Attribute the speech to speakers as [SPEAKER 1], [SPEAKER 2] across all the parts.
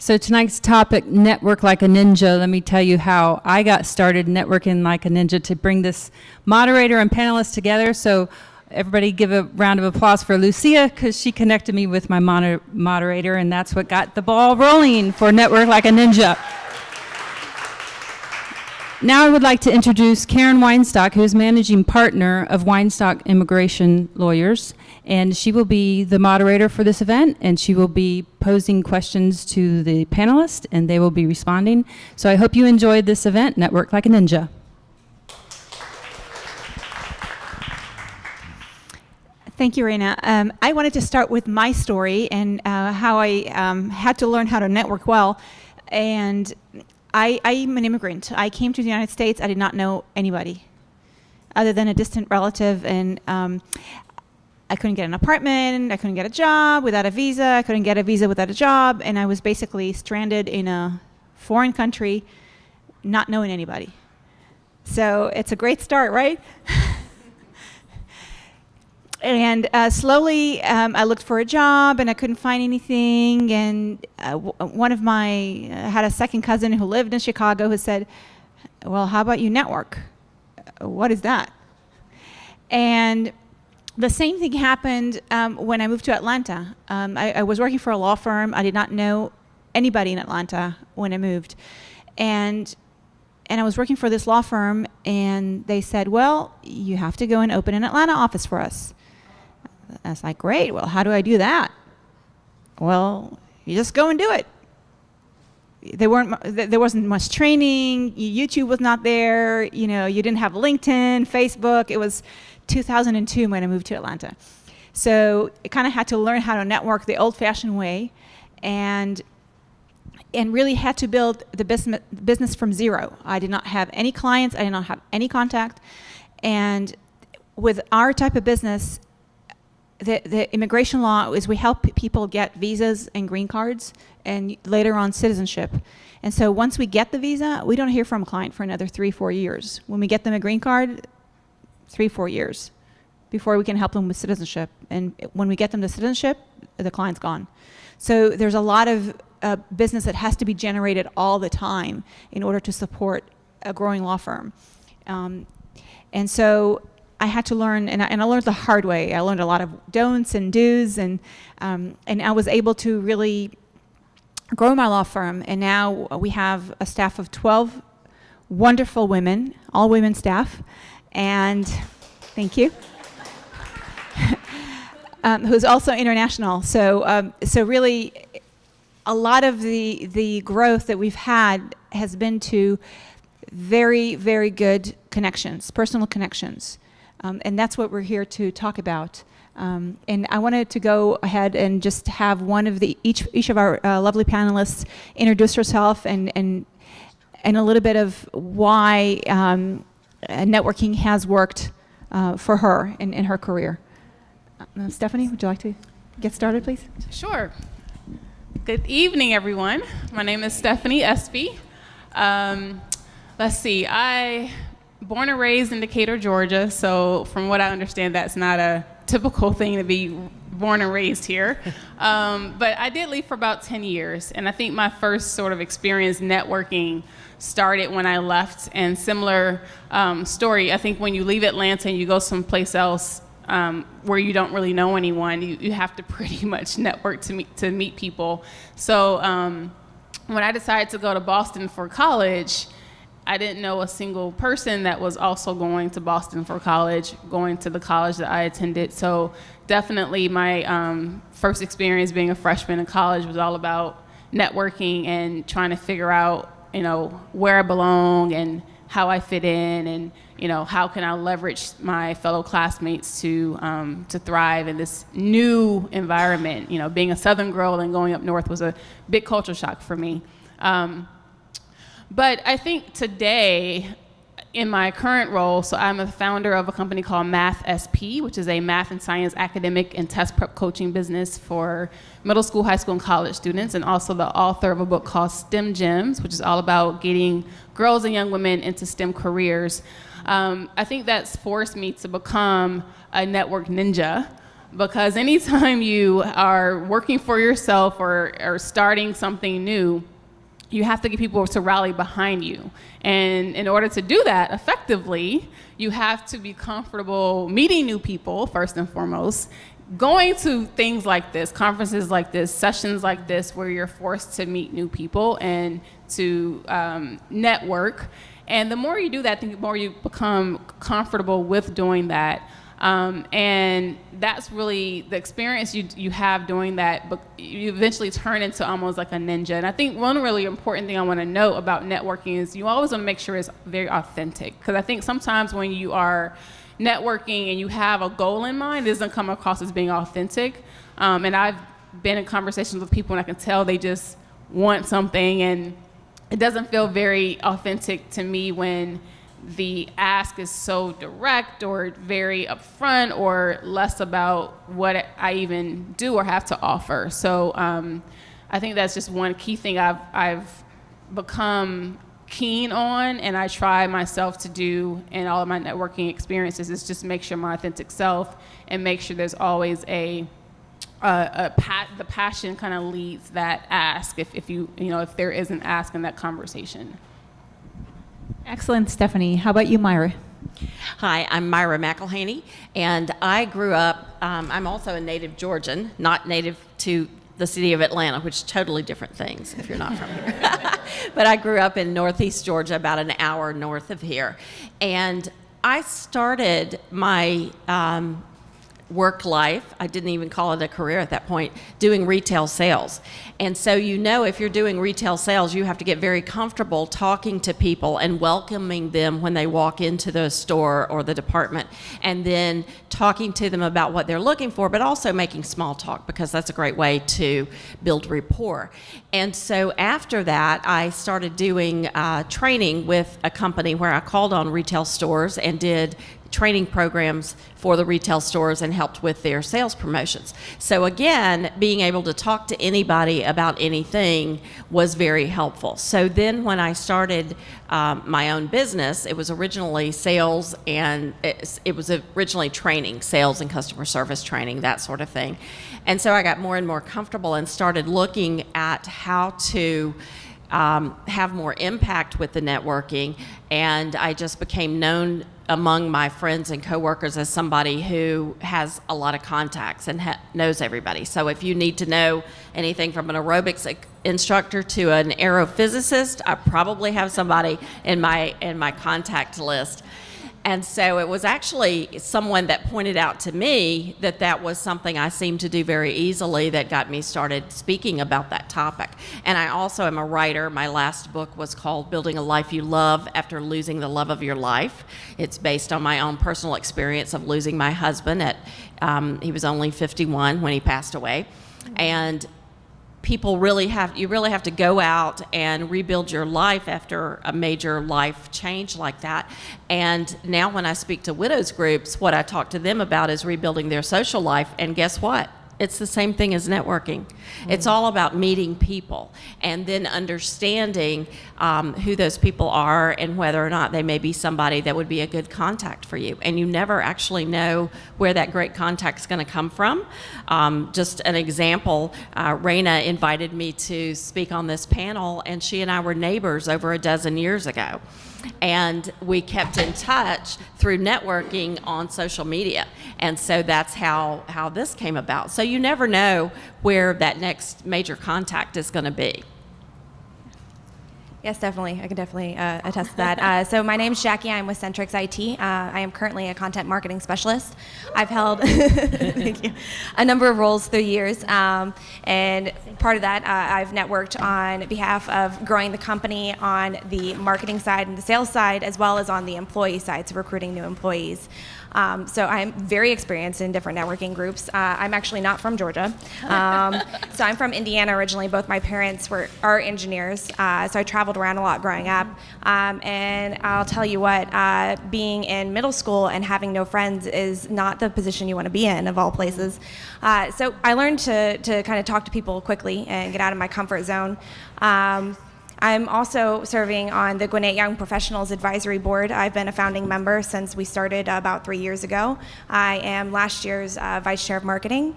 [SPEAKER 1] So tonight's topic, network like a ninja. Let me tell you how I got started networking like a ninja to bring this moderator and panelist together. So everybody give a round of applause for Lucia, because she connected me with my moderator, and that's what got the ball rolling for Network Like a Ninja. Now I would like to introduce Karen Weinstock, who is managing partner of Weinstock Immigration Lawyers, and she will be the moderator for this event, and she will be posing questions to the panelists, and they will be responding. So I hope you enjoyed this event, Network Like a Ninja.
[SPEAKER 2] Thank you, Raina. I wanted to start with my story and how I had to learn how to network well. And I'm an immigrant. I came to the United States. I did not know anybody other than a distant relative, and I couldn't get an apartment. I couldn't get a job without a visa. I couldn't get a visa without a job, and I was basically stranded in a foreign country, not knowing anybody. So it's a great start, right? And slowly, I looked for a job, and I couldn't find anything. And I had a second cousin who lived in Chicago who said, "Well, how about you network?" What is that? And the same thing happened when I moved to Atlanta. I was working for a law firm. I did not know anybody in Atlanta when I moved, and I was working for this law firm, and they said, "Well, you have to go and open an Atlanta office for us." I was like, "Great, well, how do I do that?" "Well, you just go and do it." There wasn't much training. YouTube was not there. You didn't have LinkedIn, Facebook. It was 2002 when I moved to Atlanta. So I kind of had to learn how to network the old-fashioned way, and really had to build the business from zero. I did not have any clients. I did not have any contact. And with our type of business, the immigration law is we help people get visas and green cards, and later on citizenship. And so once we get the visa, we don't hear from a client for another 3-4 years. When we get them a green card, 3-4 years before we can help them with citizenship. And when we get them to citizenship, the client's gone. So there's a lot of business that has to be generated all the time in order to support a growing law firm. And so I had to learn, and I learned the hard way. I learned a lot of don'ts and do's, and I was able to really grow my law firm. And now we have a staff of 12 wonderful women, all women staff, and thank you, who's also international. So really, a lot of the growth that we've had has been to very, very good connections, personal connections. And that's what we're here to talk about. And I wanted to go ahead and just have one of each of our lovely panelists introduce herself and a little bit of why networking has worked for her in her career. Stephanie, would you like to get started, please?
[SPEAKER 3] Sure. Good evening, everyone. My name is Stephanie Espy. Let's see. Born and raised in Decatur, Georgia, so from what I understand, that's not a typical thing to be born and raised here. But I did leave for about 10 years, and I think my first sort of experience networking started when I left, and similar story. I think when you leave Atlanta and you go someplace else where you don't really know anyone, you have to pretty much network to meet people. So when I decided to go to Boston for college, I didn't know a single person that was also going to Boston for college, going to the college that I attended. So definitely my first experience being a freshman in college was all about networking and trying to figure out, where I belong and how I fit in, and how can I leverage my fellow classmates to thrive in this new environment. Being a Southern girl and going up north was a big culture shock for me. But I think today, in my current role, so I'm a founder of a company called MathSP, which is a math and science academic and test prep coaching business for middle school, high school, and college students, and also the author of a book called STEM Gems, which is all about getting girls and young women into STEM careers. I think that's forced me to become a network ninja. because anytime you are working for yourself or starting something new, you have to get people to rally behind you. And in order to do that effectively, you have to be comfortable meeting new people, first and foremost, going to things like this, conferences like this, sessions like this, where you're forced to meet new people and to network. And the more you do that, the more you become comfortable with doing that. And that's really the experience you have doing that, but you eventually turn into almost like a ninja. And I think one really important thing I want to note about networking is you always want to make sure it's very authentic. Because I think sometimes when you are networking and you have a goal in mind, it doesn't come across as being authentic. And I've been in conversations with people and I can tell they just want something, and it doesn't feel very authentic to me when the ask is so direct or very upfront or less about what I even do or have to offer. So I think that's just one key thing I've become keen on, and I try myself to do in all of my networking experiences, is just make sure my authentic self and make sure there's always the passion kind of leads that ask if there is an ask in that conversation.
[SPEAKER 2] Excellent, Stephanie. How about you, Myra?
[SPEAKER 4] Hi, I'm Myra McElhaney, and I grew up, I'm also a native Georgian, not native to the city of Atlanta, which is totally different things if you're not from here. But I grew up in Northeast Georgia, about an hour north of here. And I started my work life, I didn't even call it a career at that point, doing retail sales. And so if you're doing retail sales, you have to get very comfortable talking to people and welcoming them when they walk into the store or the department, and then talking to them about what they're looking for, but also making small talk, because that's a great way to build rapport. And so after that, I started doing training with a company where I called on retail stores and did training programs for the retail stores and helped with their sales promotions. So again, being able to talk to anybody about anything was very helpful. So then when I started my own business, it was originally sales, and it was originally training, sales and customer service training, that sort of thing. And so I got more and more comfortable and started looking at how to have more impact with the networking, and I just became known among my friends and coworkers as somebody who has a lot of contacts and knows everybody. So if you need to know anything from an aerobics instructor to an aerophysicist, I probably have somebody in my contact list. And so it was actually someone that pointed out to me that was something I seemed to do very easily that got me started speaking about that topic. And I also am a writer. My last book was called Building a Life You Love After Losing the Love of Your Life. It's based on my own personal experience of losing my husband he was only 51 when he passed away. And you really have to go out and rebuild your life after a major life change like that. And now when I speak to widows groups, what I talk to them about is rebuilding their social life. And guess what? It's the same thing as networking. It's all about meeting people and then understanding who those people are and whether or not they may be somebody that would be a good contact for you. And you never actually know where that great contact's going to come from. Just an example, Raina invited me to speak on this panel, and she and I were neighbors over a dozen years ago. And we kept in touch through networking on social media. And so that's how this came about. So you never know where that next major contact is going to be.
[SPEAKER 5] Yes, definitely. I can definitely attest to that. So my name's Jacque. I'm with CentricsIT. I am currently a content marketing specialist. I've held thank you, a number of roles through years. And part of that, I've networked on behalf of growing the company on the marketing side and the sales side, as well as on the employee side, so recruiting new employees. So I'm very experienced in different networking groups. I'm actually not from Georgia. So I'm from Indiana originally. Both my parents are engineers. So I traveled around a lot growing up. And I'll tell you what, being in middle school and having no friends is not the position you want to be in, of all places. So I learned to kind of talk to people quickly and get out of my comfort zone. I'm also serving on the Gwinnett Young Professionals Advisory Board. I've been a founding member since we started about 3 years ago. I am last year's Vice Chair of Marketing.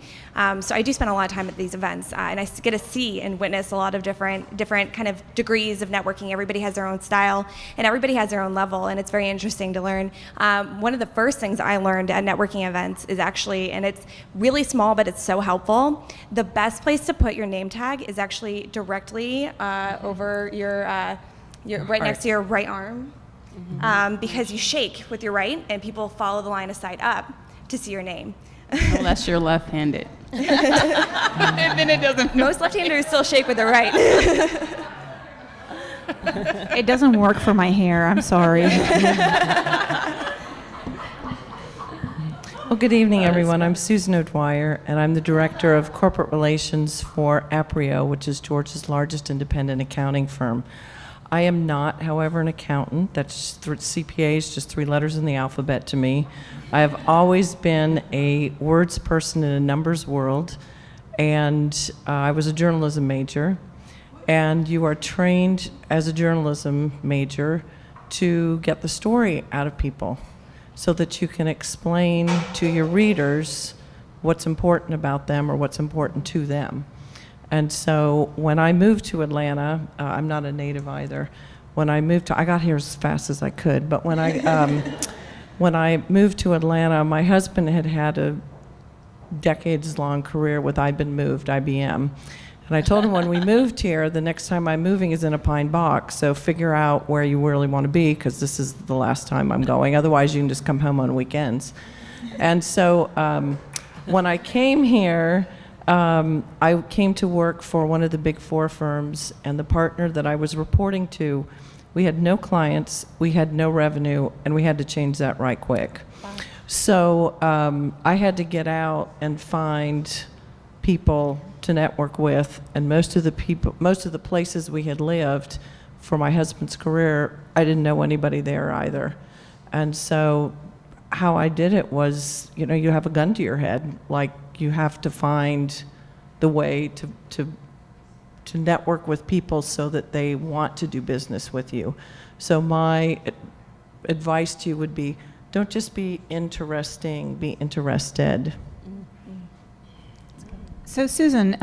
[SPEAKER 5] So I do spend a lot of time at these events, and I get to see and witness a lot of different kind of degrees of networking. Everybody has their own style, and everybody has their own level, and it's very interesting to learn. One of the first things I learned at networking events is actually, and it's really small, but it's so helpful, the best place to put your name tag is actually directly over your right next to your right arm, because you shake with your right, and people follow the line of sight up to see your name.
[SPEAKER 3] Unless you're left-handed. And then it doesn't.
[SPEAKER 5] Most left-handers still shake with their right.
[SPEAKER 2] It doesn't work for my hair. I'm sorry.
[SPEAKER 6] Well, good evening, everyone. I'm Susan O'Dwyer, and I'm the Director of Corporate Relations for Aprio, which is Georgia's largest independent accounting firm. I am not, however, an accountant. That's CPA is just 3 letters in the alphabet to me. I have always been a words person in a numbers world, and I was a journalism major. And you are trained as a journalism major to get the story out of people so that you can explain to your readers what's important about them or what's important to them. And so when I moved to Atlanta, I'm not a native either. When I moved to, I got here as fast as I could, but when I moved to Atlanta, my husband had had a decades-long career with I'd Been Moved, IBM. And I told him when we moved here, the next time I'm moving is in a pine box, so figure out where you really want to be, because this is the last time I'm going. Otherwise, you can just come home on weekends. And so when I came here, I came to work for one of the big 4 firms, and the partner that I was reporting to, we had no clients, we had no revenue, and we had to change that right quick. Wow. So I had to get out and find people to network with, and most of the places we had lived for my husband's career, I didn't know anybody there either. And so how I did it was, you have a gun to your head, like you have to find the way to network with people so that they want to do business with you. So my advice to you would be, don't just be interesting, be interested.
[SPEAKER 2] So Susan,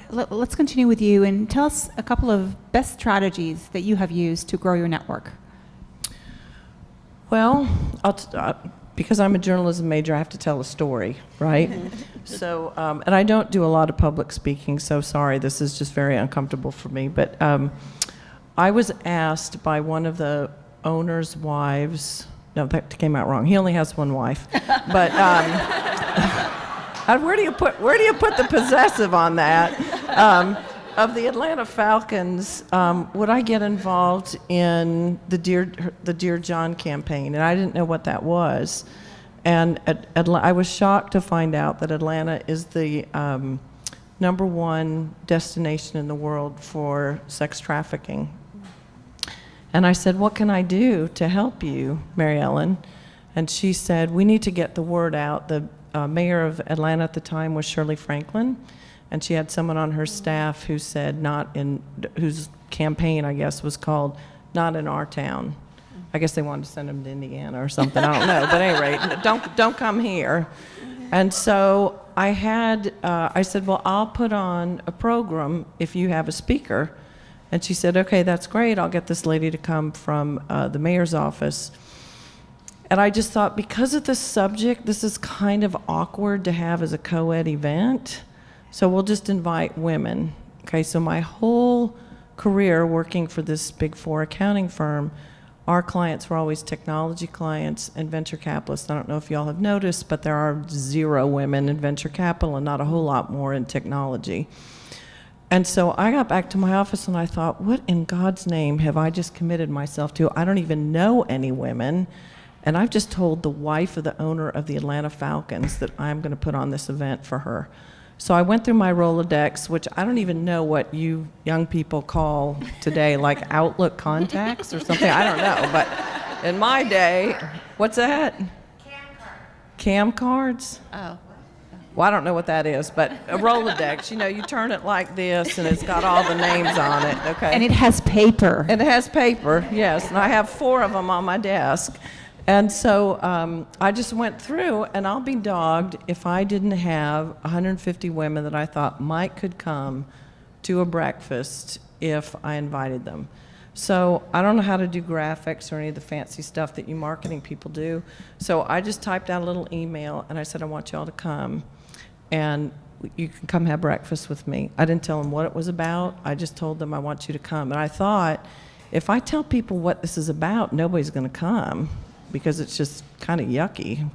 [SPEAKER 2] let's continue with you and tell us a couple of best strategies that you have used to grow your network.
[SPEAKER 6] Well, because I'm a journalism major, I have to tell a story, right? So, and I don't do a lot of public speaking, so sorry, this is just very uncomfortable for me. But I was asked by one of the owner's wives, no, that came out wrong. He only has one wife, but where do you put the possessive on that? Of the Atlanta Falcons, would I get involved in the Dear John campaign? And I didn't know what that was. And I was shocked to find out that Atlanta is the #1 destination in the world for sex trafficking. And I said, what can I do to help you, Mary Ellen? And she said, we need to get the word out. The mayor of Atlanta at the time was Shirley Franklin. And she had someone on her staff who said whose campaign, I guess, was called Not in Our Town. I guess they wanted to send them to Indiana or something, I don't know. But at any rate, don't come here. And so I said, well, I'll put on a program if you have a speaker. And she said, okay, that's great. I'll get this lady to come from the mayor's office. And I just thought, because of the subject, this is kind of awkward to have as a co-ed event. So we'll just invite women. Okay, so my whole career working for this big 4 accounting firm, our clients were always technology clients and venture capitalists. I don't know if y'all have noticed, but there are 0 women in venture capital and not a whole lot more in technology. And so I got back to my office and I thought, what in God's name have I just committed myself to? I don't even know any women. And I've just told the wife of the owner of the Atlanta Falcons that I'm going to put on this event for her. So I went through my Rolodex, which I don't even know what you young people call today, like Outlook contacts or something. I don't know. But in my day, what's that? Cam cards. Oh. Well, I don't know what that is, but a Rolodex, you turn it like this and it's got all the names on it, okay?
[SPEAKER 2] And it has paper.
[SPEAKER 6] And it has paper, yes, and I have 4 of them on my desk. And so I just went through, and I'll be dogged if I didn't have 150 women that I thought might could come to a breakfast if I invited them. So I don't know how to do graphics or any of the fancy stuff that you marketing people do. So I just typed out a little email, and I said, I want you all to come, and you can come have breakfast with me. I didn't tell them what it was about. I just told them I want you to come. And I thought, if I tell people what this is about, nobody's going to come because it's just kind of yucky,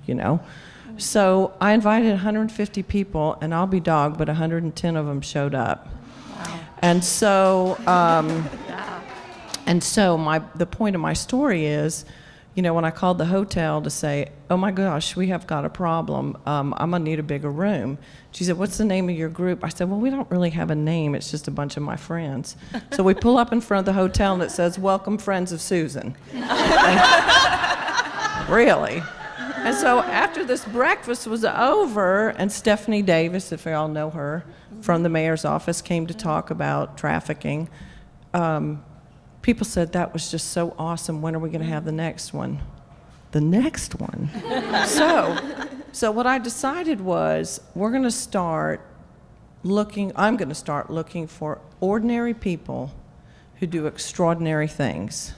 [SPEAKER 6] So I invited 150 people, and I'll be dogged, but 110 of them showed up. Wow. And so, the point of my story is, when I called the hotel to say, oh my gosh, we have got a problem, I'm gonna need a bigger room. She said, what's the name of your group? I said, well, we don't really have a name, it's just a bunch of my friends. So we pull up in front of the hotel and it says, welcome friends of Susan. Really? And so after this breakfast was over, and Stephanie Davis, if you all know her, from the mayor's office, came to talk about trafficking, people said, that was just so awesome. When are we going to have the next one? The next one. So what I decided was I'm going to start looking for ordinary people who do extraordinary things.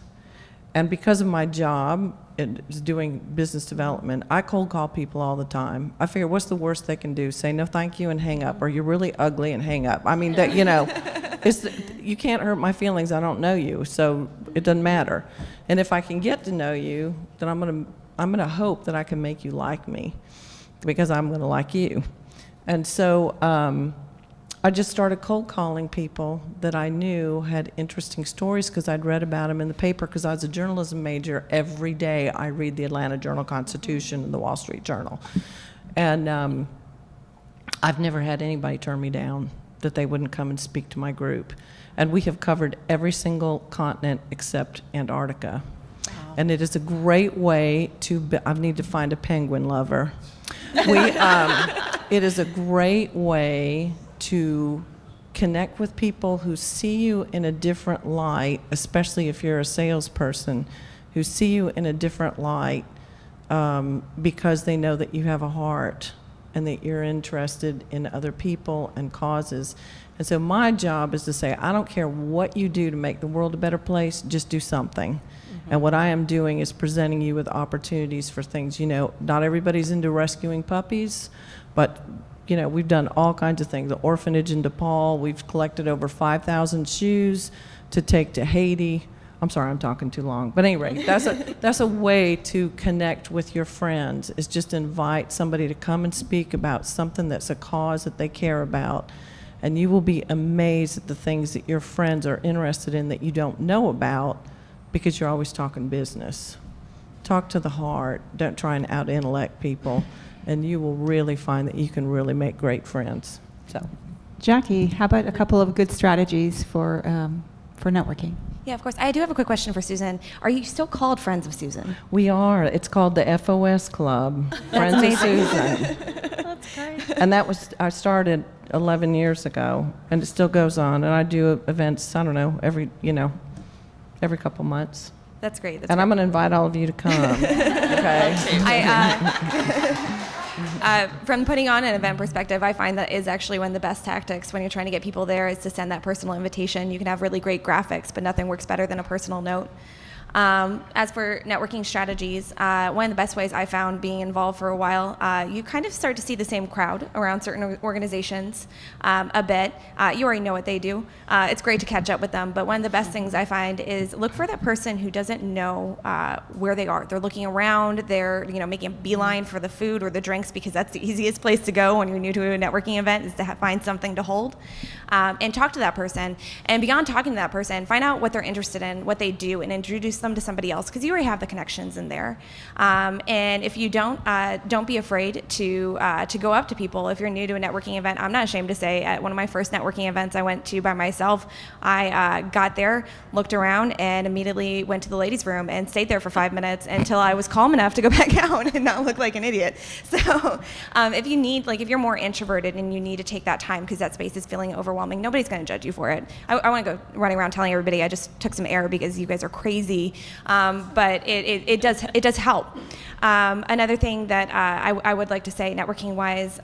[SPEAKER 6] And because of my job, is doing business development, I cold call people all the time. I figure, what's the worst they can do? Say no thank you and hang up, or you're really ugly and hang up. I mean, that you can't hurt my feelings. I don't know you, so it doesn't matter. And if I can get to know you, then I'm gonna hope that I can make you like me, because I'm gonna like you. And so I just started cold calling people that I knew had interesting stories, because I'd read about them in the paper. Because I was a journalism major, every day I read the Atlanta Journal-Constitution and the Wall Street Journal. And I've never had anybody turn me down that they wouldn't come and speak to my group. And we have covered every single continent except Antarctica. Wow. And it is a great way I need to find a penguin lover. It is a great way to connect with people who see you in a different light, especially if you're a salesperson, who see you in a different light because they know that you have a heart and that you're interested in other people and causes. And so my job is to say, I don't care what you do to make the world a better place, just do something. Mm-hmm. And what I am doing is presenting you with opportunities for things. Not everybody's into rescuing puppies, but we've done all kinds of things. The orphanage in DePaul, we've collected over 5,000 shoes to take to Haiti. I'm sorry, I'm talking too long. But anyway, that's a way to connect with your friends, is just invite somebody to come and speak about something that's a cause that they care about. And you will be amazed at the things that your friends are interested in that you don't know about, because you're always talking business. Talk to the heart. Don't try and out-intellect people. And you will really find that you can really make great friends. So,
[SPEAKER 2] Jacque, how about a couple of good strategies for networking?
[SPEAKER 5] Yeah, of course. I do have a quick question for Susan. Are you still called Friends of Susan?
[SPEAKER 6] We are. It's called the FOS Club, Friends of Susan.
[SPEAKER 5] That's great.
[SPEAKER 6] And I started 11 years ago, and it still goes on. And I do events, I don't know, every couple months.
[SPEAKER 5] That's great.
[SPEAKER 6] And I'm going to invite all of you to come. Okay.
[SPEAKER 5] From putting on an event perspective, I find that is actually one of the best tactics when you're trying to get people there, is to send that personal invitation. You can have really great graphics, but nothing works better than a personal note. As for networking strategies, one of the best ways I found being involved for a while, you kind of start to see the same crowd around certain organizations a bit. You already know what they do. It's great to catch up with them, but one of the best things I find is look for that person who doesn't know where they are. They're looking around, they're making a beeline for the food or the drinks, because that's the easiest place to go when you're new to a networking event, is to find something to hold. And talk to that person. And beyond talking to that person, find out what they're interested in, what they do, and introduce introduce them to somebody else because you already have the connections in there. And if you don't be afraid to go up to people. If you're new to a networking event, I'm not ashamed to say at one of my first networking events I went to by myself, I got there, looked around, and immediately went to the ladies' room and stayed there for 5 minutes until I was calm enough to go back out and not look like an idiot. So if you need, like, if you're more introverted and you need to take that time because that space is feeling overwhelming, nobody's going to judge you for it. I want to go running around telling everybody I just took some air because you guys are crazy, but it does help. Another thing that I would like to say, networking-wise,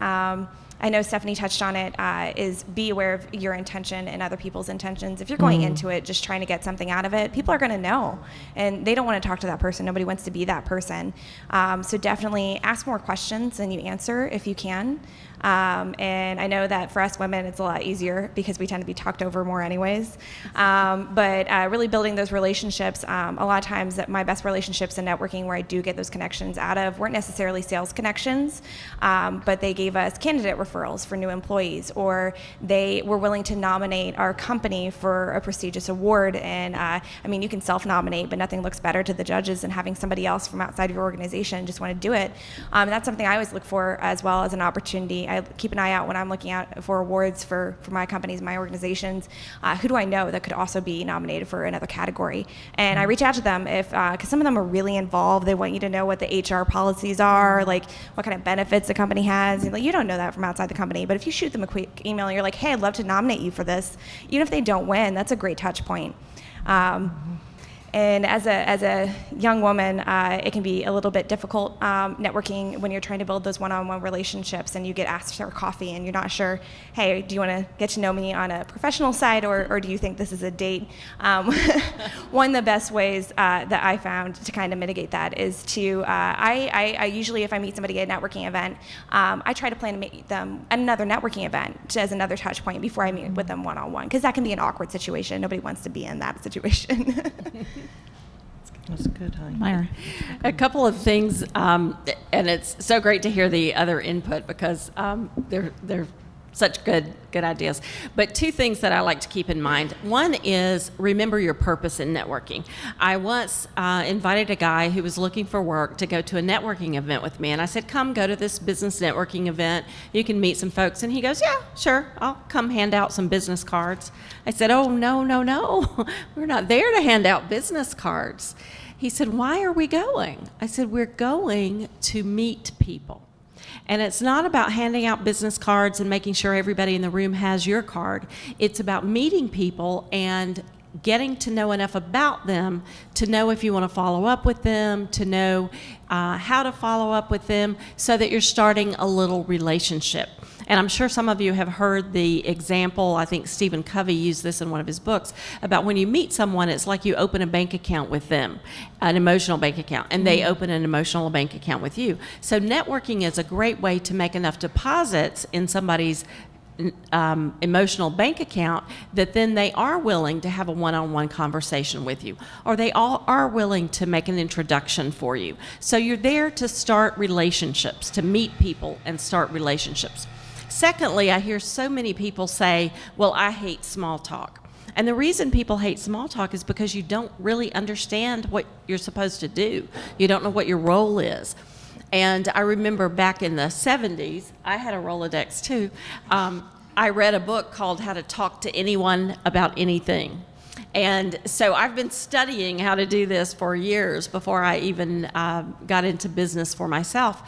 [SPEAKER 5] I know Stephanie touched on it, is be aware of your intention and other people's intentions. If you're going into it just trying to get something out of it, people are going to know, and they don't want to talk to that person. Nobody wants to be that person. So definitely ask more questions than you answer if you can. And I know that for us women, it's a lot easier because we tend to be talked over more anyways. But really building those relationships, a lot of times that my best relationships in networking where I do get those connections out of weren't necessarily sales connections, but they gave us candidate referrals for new employees, or they were willing to nominate our company for a prestigious award. And I mean, you can self-nominate, but nothing looks better to the judges than having somebody else from outside of your organization just want to do it. That's something I always look for as well as an opportunity. I keep an eye out when I'm looking out for awards for my companies, my organizations. Who do I know that could also be nominated for another category? And I reach out to them because some of them are really involved. They want you to know what the HR policies are, like what kind of benefits the company has. And, like, you don't know that from outside the company, but if you shoot them a quick email and you're like, hey, I'd love to nominate you for this, even if they don't win, that's a great touch point. And as a young woman, it can be a little bit difficult networking when you're trying to build those one-on-one relationships and you get asked for coffee and you're not sure, hey, do you want to get to know me on a professional side or do you think this is a date? One of the best ways that I found to kind of mitigate that is to, I usually, if I meet somebody at a networking event, I try to plan to meet them at another networking event as another touch point before I meet with them one-on-one, because that can be an awkward situation. Nobody wants to be in that situation.
[SPEAKER 6] That's good, honey.
[SPEAKER 2] Myra.
[SPEAKER 4] A couple of things, and it's so great to hear the other input because they're such good ideas. But two things that I like to keep in mind. One is remember your purpose in networking. I once invited a guy who was looking for work to go to a networking event with me, and I said, come go to this business networking event. You can meet some folks. And he goes, yeah, sure, I'll come hand out some business cards. I said, oh, no. We're not there to hand out business cards. He said, why are we going? I said, we're going to meet people. And it's not about handing out business cards and making sure everybody in the room has your card. It's about meeting people and getting to know enough about them to know if you want to follow up with them, to know how to follow up with them so that you're starting a little relationship. And I'm sure some of you have heard the example, I think Stephen Covey used this in one of his books, about when you meet someone, it's like you open a bank account with them, an emotional bank account, and they open an emotional bank account with you. So networking is a great way to make enough deposits in somebody's emotional bank account that then they are willing to have a one-on-one conversation with you, or they all are willing to make an introduction for you. So you're there to start relationships, to meet people and start relationships. Secondly, I hear so many people say, well, I hate small talk. And the reason people hate small talk is because you don't really understand what you're supposed to do. You don't know what your role is. And I remember back in the 70s, I had a Rolodex too. I read a book called How to Talk to Anyone About Anything. And so I've been studying how to do this for years before I even got into business for myself.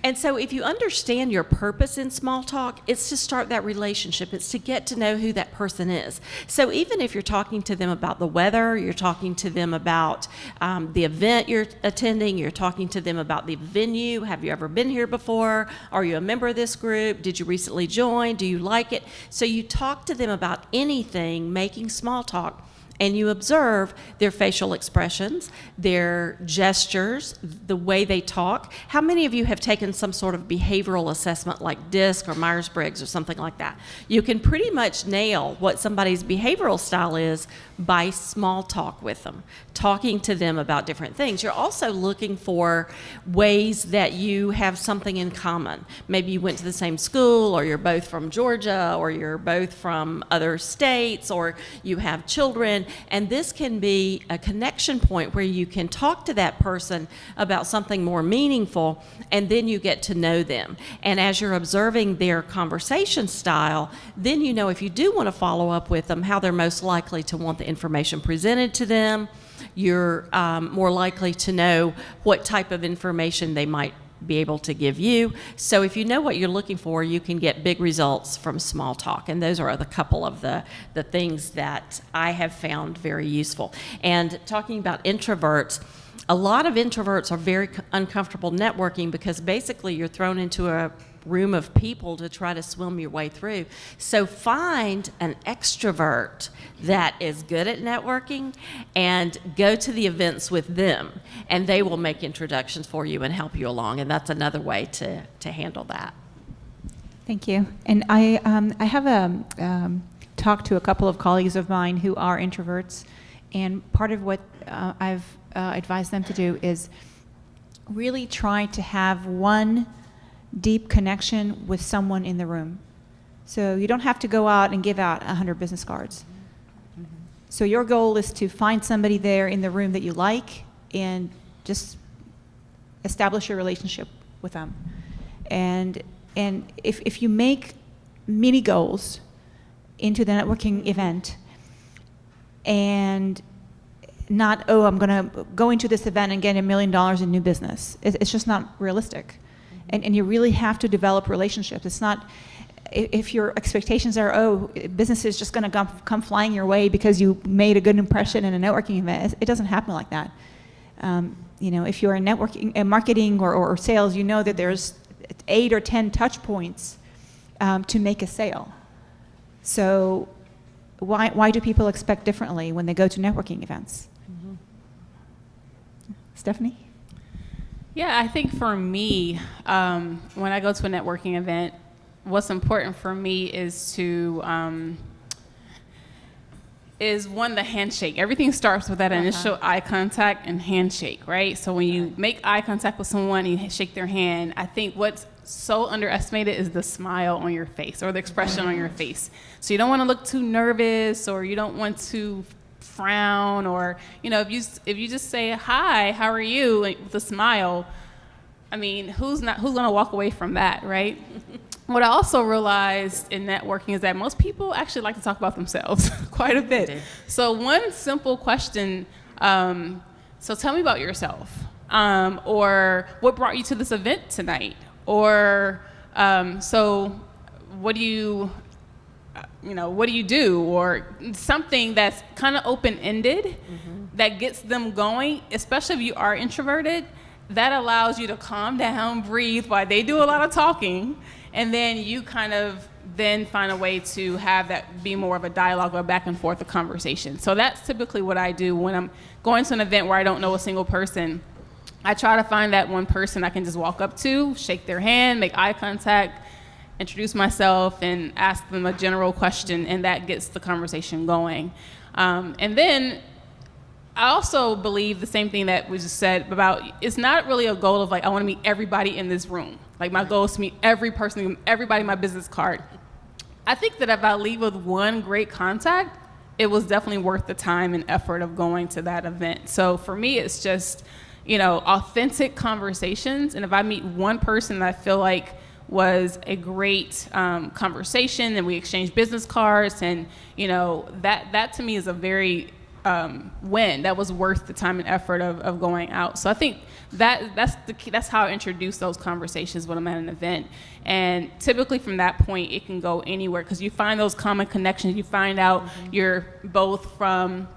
[SPEAKER 4] And so if you understand your purpose in small talk, it's to start that relationship. It's to get to know who that person is. So even if you're talking to them about the weather, you're talking to them about the event you're attending, you're talking to them about the venue. Have you ever been here before? Are you a member of this group? Did you recently join? Do you like it? So you talk to them about anything, making small talk. And you observe their facial expressions, their gestures, the way they talk. How many of you have taken some sort of behavioral assessment like DISC or Myers-Briggs or something like that? You can pretty much nail what somebody's behavioral style is by small talk with them, talking to them about different things. You're also looking for ways that you have something in common. Maybe you went to the same school, or you're both from Georgia, or you're both from other states, or you have children. in, and this can be a connection point where you can talk to that person about something more meaningful, and then you get to know them. And as you're observing their conversation style, then you know if you do want to follow up with them, how they're most likely to want the information presented to them. You're more likely to know what type of information they might be able to give you. So if you know what you're looking for, you can get big results from small talk. And those are the couple of the things that I have found very useful. And talking about introverts, a lot of introverts are very uncomfortable networking because basically you're thrown into a room of people to try to swim your way through. So find an extrovert that is good at networking and go to the events with them, and they will make introductions for you and help you along. And that's another way to handle that.
[SPEAKER 2] Thank you. And I have talked to a couple of colleagues of mine who are introverts, and part of what I've advised them to do is really try to have one deep connection with someone in the room. So you don't have to go out and give out 100 business cards. Mm-hmm. So your goal is to find somebody there in the room that you like and just establish a relationship with them. And if you make mini goals into the networking event and not, oh, I'm going to go into this event and get $1 million in new business. It's just not realistic. And you really have to develop relationships. It's not, if your expectations are, oh, business is just going to come flying your way because you made a good impression in a networking event. It doesn't happen like that. If you're in networking, marketing or sales, you know that there's 8 or 10 touch points to make a sale. So why do people expect differently when they go to networking events? Mm-hmm. Stephanie?
[SPEAKER 3] Yeah, I think for me, when I go to a networking event, what's important for me is to the handshake. Everything starts with that initial eye contact and handshake, right? So when you make eye contact with someone, you shake their hand. I think what's so underestimated is the smile on your face or the expression on your face. So you don't want to look too nervous, or you don't want to frown, or if you just say hi, how are you, with a smile, I mean, who's gonna walk away from that, right? What I also realized in networking is that most people actually like to talk about themselves quite a bit. So one simple question, so tell me about yourself, or what brought you to this event tonight, or so what do you do, or something that's kind of open-ended that gets them going, especially if you are introverted. That allows you to calm down, breathe while they do a lot of talking, and then you kind of then find a way to have that be more of a dialogue or back and forth, a conversation. So that's typically what I do when I'm going to an event where I don't know a single person. I try to find that one person I can just walk up to, shake their hand, make eye contact, introduce myself, and ask them a general question, and that gets the conversation going. And then I also believe the same thing that we just said about, it's not really a goal of like, I want to meet everybody in this room. Like, my goal is to meet every person, everybody in my business card. I think that if I leave with one great contact, it was definitely worth the time and effort of going to that event. So for me, it's just, authentic conversations. And if I meet one person that I feel like was a great conversation, and we exchanged business cards, and that to me is a very win. That was worth the time and effort of going out. So I think that's how I introduce those conversations when I'm at an event. And typically from that point, it can go anywhere, because you find those common connections. You find out you're both from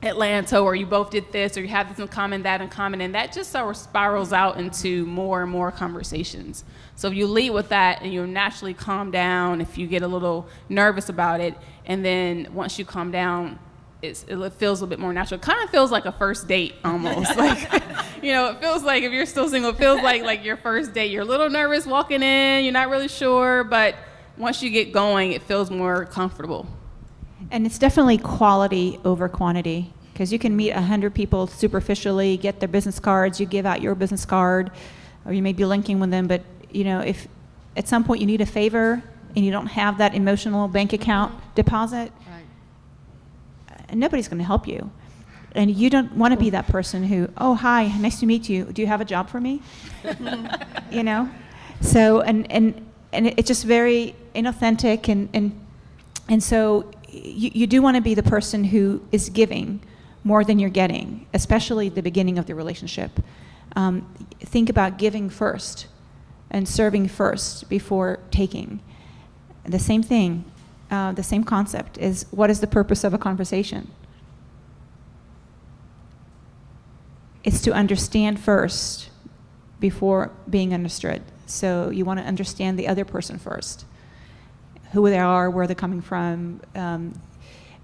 [SPEAKER 3] Atlanta, or you both did this, or you have this in common, that in common, and that just sort of spirals out into more and more conversations. So if you lead with that, and you'll naturally calm down if you get a little nervous about it, and then once you calm down, it feels a bit more natural. It kind of feels like a first date almost. It feels like, if you're still single, it feels like your first date. You're a little nervous walking in, you're not really sure, but once you get going, it feels more comfortable.
[SPEAKER 2] And it's definitely quality over quantity, because you can meet 100 people superficially, get their business cards, you give out your business card, or you may be linking with them, but if at some point you need a favor and you don't have that emotional bank account deposit, nobody's going to help you. And you don't want to be that person who, oh, hi, nice to meet you. Do you have a job for me? You know? So, and it's just very inauthentic. And so you do want to be the person who is giving more than you're getting, especially at the beginning of the relationship. Think about giving first and serving first before taking. The same thing, the same concept is, what is the purpose of a conversation? It's to understand first before being understood. So you want to understand the other person first. Who they are, where they're coming from,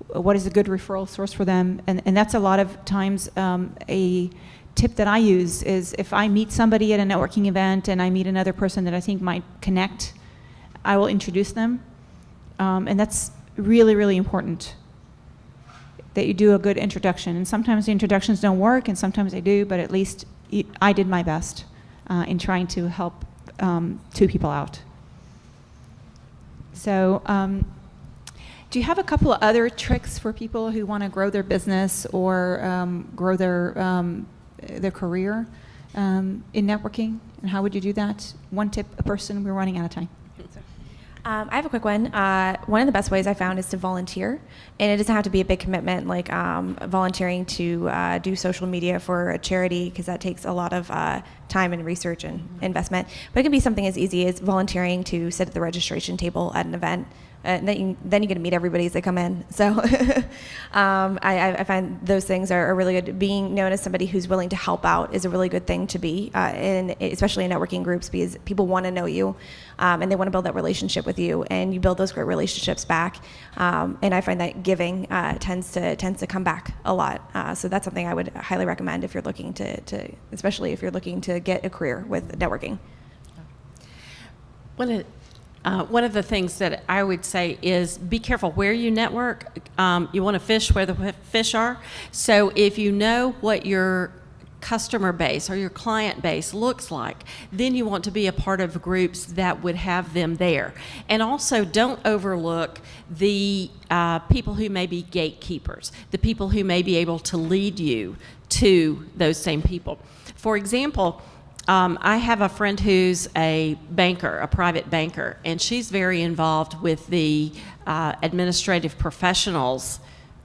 [SPEAKER 2] what is a good referral source for them. And that's a lot of times a tip that I use is, if I meet somebody at a networking event and I meet another person that I think might connect, I will introduce them. And that's really, really important, that you do a good introduction. And sometimes the introductions don't work, and sometimes they do, but at least I did my best in trying to help two people out. So do you have a couple of other tricks for people who want to grow their business or grow their career in networking? And how would you do that? One tip a person, we're running out of time.
[SPEAKER 5] I have a quick one. One of the best ways I found is to volunteer. And it doesn't have to be a big commitment, like volunteering to do social media for a charity, because that takes a lot of time and research and investment. But it can be something as easy as volunteering to sit at the registration table at an event. Then you get to meet everybody as they come in. So I find those things are really good. Being known as somebody who's willing to help out is a really good thing to be, especially in networking groups, because people want to know you and they want to build that relationship with you, and you build those great relationships back. And I find that giving tends to come back a lot. So that's something I would highly recommend if you're looking to especially if you're looking to get a career with networking.
[SPEAKER 4] One of the things that I would say is be careful where you network. You want to fish where the fish are. So if you know what your customer base or your client base looks like, then you want to be a part of groups that would have them there. And also, don't overlook the people who may be gatekeepers, the people who may be able to lead you to those same people. For example, I have a friend who's a banker, a private banker, and she's very involved with the administrative professionals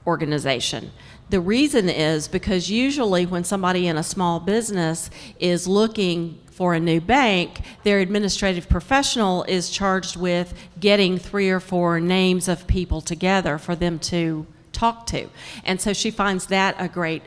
[SPEAKER 4] organization. The reason is because usually when somebody in a small business is looking for a new bank, their administrative professional is charged with getting 3 or 4 names of people together for them to talk to. And so she finds that a great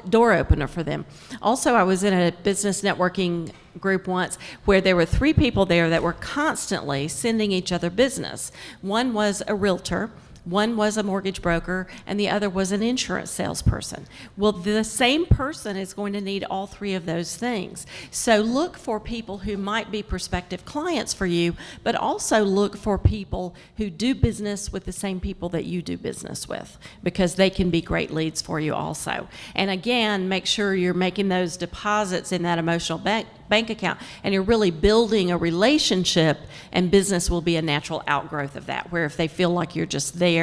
[SPEAKER 4] door opener for them. Also, I was in a business networking group once where there were 3 people there that were constantly sending each other business. One was a realtor, one was a mortgage broker, and the other was an insurance salesperson. Well, the same person is going to need all 3 of those things. So look for people who might be prospective clients for you, but also look for people who do business with the same people that you do business with, because they can be great leads for you also. And again, make sure you're making those deposits in that emotional bank account, and you're really building a relationship, and business will be a natural outgrowth of that, where if they feel like you're just there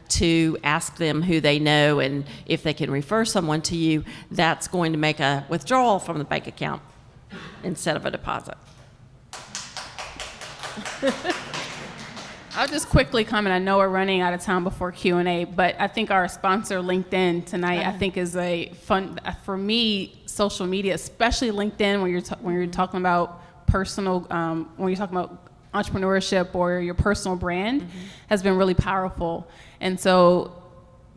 [SPEAKER 4] to ask them who they know and if they can refer someone to you, that's going to make a withdrawal from the bank account instead of a deposit.
[SPEAKER 3] I'll just quickly comment. I know we're running out of time before Q&A, but I think our sponsor, LinkedIn, tonight, I think is a fun, for me, social media, especially LinkedIn, when you're talking about personal, when you're talking about entrepreneurship or your personal brand, has been really powerful. And so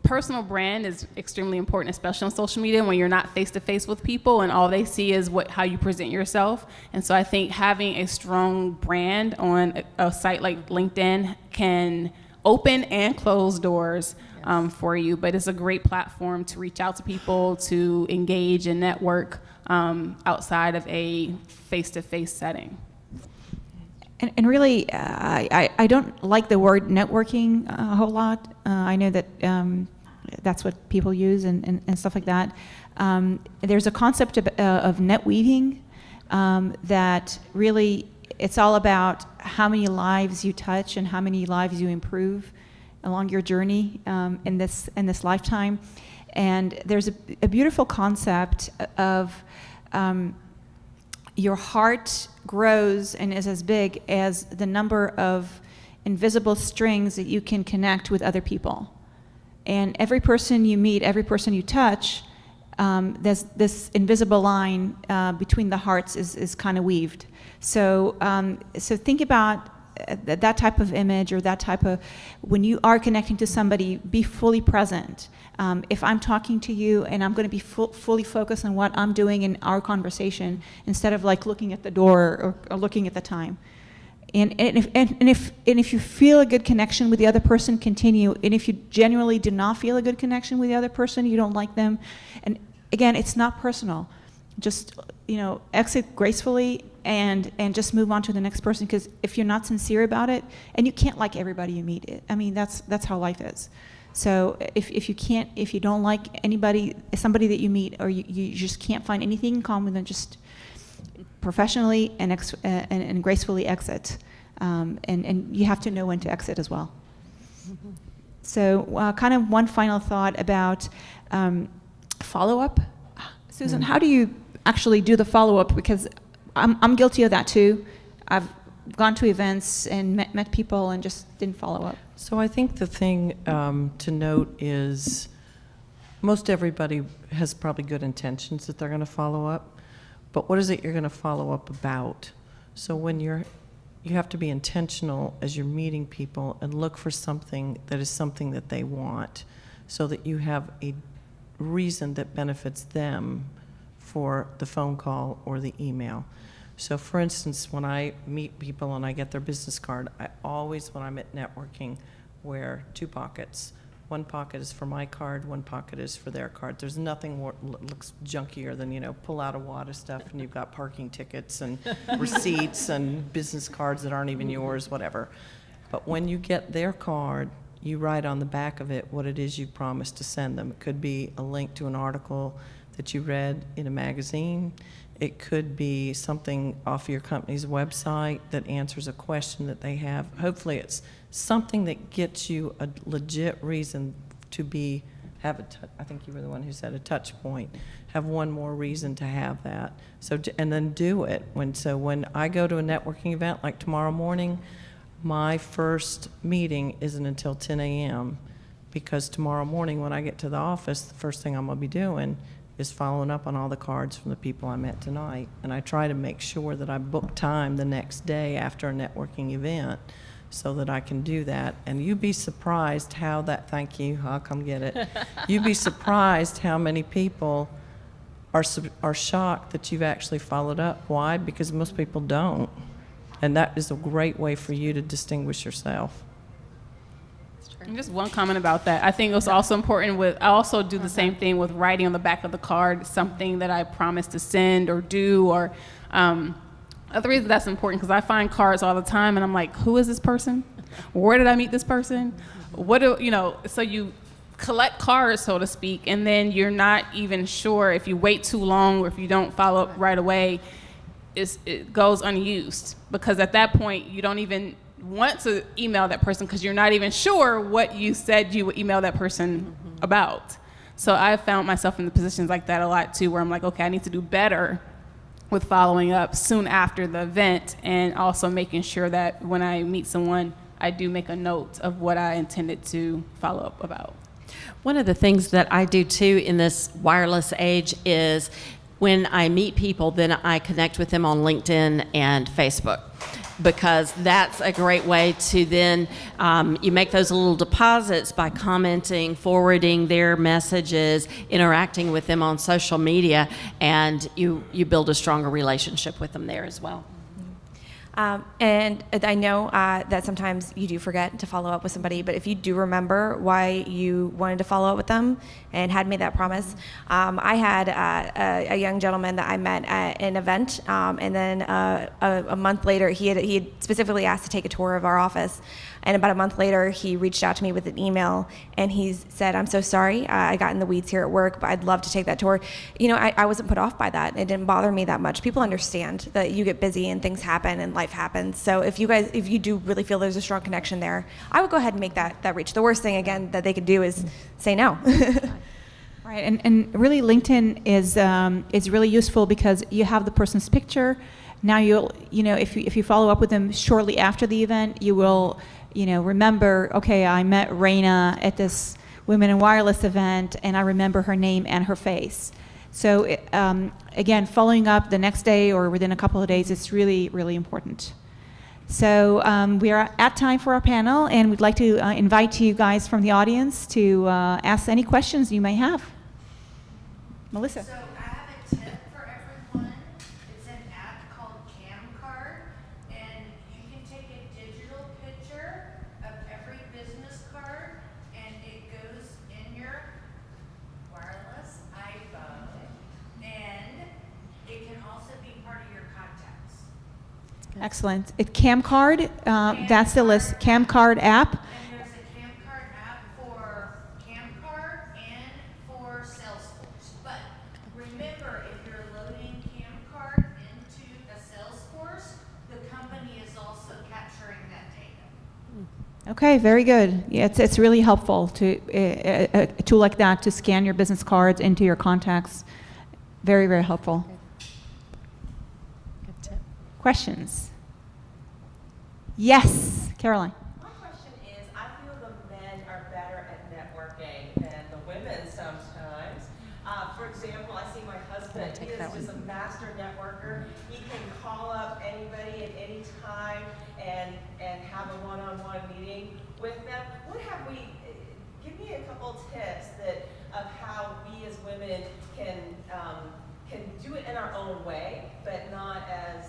[SPEAKER 3] personal brand is extremely important, especially on social media when you're not face-to-face with people and all they see is how you present yourself. And so I think having a strong brand on a site like LinkedIn can open and close doors for you, but it's a great platform to reach out to people, to engage and network outside of a face-to-face setting.
[SPEAKER 2] And really, I don't like the word networking a whole lot. I know that that's what people use and stuff like that. There's a concept of net weaving that really, it's all about how many lives you touch and how many lives you improve along your journey in this lifetime. And there's a beautiful concept of your heart grows and is as big as the number of invisible strings that you can connect with other people. And every person you meet, every person you touch, there's this invisible line between the hearts is kind of weaved. So think about that type of image, or that type of, when you are connecting to somebody, be fully present. If I'm talking to you and I'm going to be fully focused on what I'm doing in our conversation, instead of like looking at the door or looking at the time. And if you feel a good connection with the other person, continue. And if you genuinely do not feel a good connection with the other person, you don't like them, and again, it's not personal. Just exit gracefully and just move on to the next person. Because if you're not sincere about it, and you can't like everybody you meet, that's how life is. So if you don't like somebody that you meet, or you just can't find anything in common, then just professionally and gracefully exit. And you have to know when to exit as well. So kind of one final thought about follow-up. Susan, how do you actually do the follow-up? Because I'm guilty of that too. I've gone to events and met people and just didn't follow up.
[SPEAKER 6] So I think the thing to note is most everybody has probably good intentions that they're going to follow up, but what is it you're going to follow up about? So when you have to be intentional as you're meeting people and look for something that is something that they want, so that you have a reason that benefits them for the phone call or the email. So for instance, when I meet people and I get their business card, I always, when I'm at networking, wear two pockets. One pocket is for my card, one pocket is for their card. There's nothing more looks junkier than, pull out a wad of stuff and you've got parking tickets and receipts and business cards that aren't even yours, whatever. But when you get their card, you write on the back of it what it is you promised to send them. It could be a link to an article that you read in a magazine. It could be something off your company's website that answers a question that they have. Hopefully it's something that gets you a legit reason to I think you were the one who said a touch point. Have one more reason to have that. So, and then do it. When I go to a networking event like tomorrow morning, my first meeting isn't until 10 a.m. because tomorrow morning when I get to the office, the first thing I'm going to be doing is following up on all the cards from the people I met tonight. And I try to make sure that I book time the next day after a networking event so that I can do that. And you'd be surprised how that, thank you, I'll come get it. You'd be surprised how many people are shocked that you've actually followed up. Why? Because most people don't. And that is a great way for you to distinguish yourself.
[SPEAKER 3] And just one comment about that. I think it was also important I also do the same thing with writing on the back of the card something that I promised to send or do, or other reason that's important, because I find cards all the time and I'm like, who is this person? Where did I meet this person? So you collect cards, so to speak, and then you're not even sure if you wait too long or if you don't follow up right away, it goes unused, because at that point you don't even want to email that person because you're not even sure what you said you would email that person about. So I found myself in the positions like that a lot too, where I'm like, okay, I need to do better with following up soon after the event, and also making sure that when I meet someone, I do make a note of what I intended to follow up about.
[SPEAKER 4] One of the things that I do too in this wireless age is when I meet people, then I connect with them on LinkedIn and Facebook, because that's a great way to then, you make those little deposits by commenting, forwarding their messages, interacting with them on social media, and you build a stronger relationship with them there as well.
[SPEAKER 5] And I know that sometimes you do forget to follow up with somebody, but if you do remember why you wanted to follow up with them and had made that promise. I had a young gentleman that I met at an event, and then a month later, he had specifically asked to take a tour of our office. And about a month later, he reached out to me with an email, and he said, "I'm so sorry, I got in the weeds here at work, but I'd love to take that tour." I wasn't put off by that. It didn't bother me that much. People understand that you get busy and things happen and life life happens. So if you do really feel there's a strong connection there, I would go ahead and make that reach. The worst thing, again, that they could do is say no.
[SPEAKER 2] Right, and really LinkedIn is really useful because you have the person's picture. Now if you follow up with them shortly after the event, you will, remember, okay, I met Raina at this Women in Wireless event, and I remember her name and her face. So again, following up the next day or within a couple of days is really, really important. So we are at time for our panel, and we'd like to invite you guys from the audience to ask any questions you may have. Melissa.
[SPEAKER 7] So I have a tip for everyone. It's an app called CamCard, and you can take a digital picture of every business card, and it goes in your wireless iPhone, and it can also be part of your contacts.
[SPEAKER 2] Excellent. CamCard, that's the list. CamCard app.
[SPEAKER 7] And there's a CamCard app for CamCard and for Salesforce. But remember, if you're loading CamCard into a Salesforce, the company is also capturing that data.
[SPEAKER 2] Okay, very good. Yeah, it's really helpful to a tool like that to scan your business cards into your contacts. Very, very helpful.
[SPEAKER 4] Good tip.
[SPEAKER 2] Questions? Yes, Caroline.
[SPEAKER 8] My question is, I feel the men are better at networking than the women sometimes. For example, I see my husband, he is just a master networker. He can call up anybody at any time and have a one-on-one meeting with them. Give me a couple tips of how we as women can do it in our own way, but not as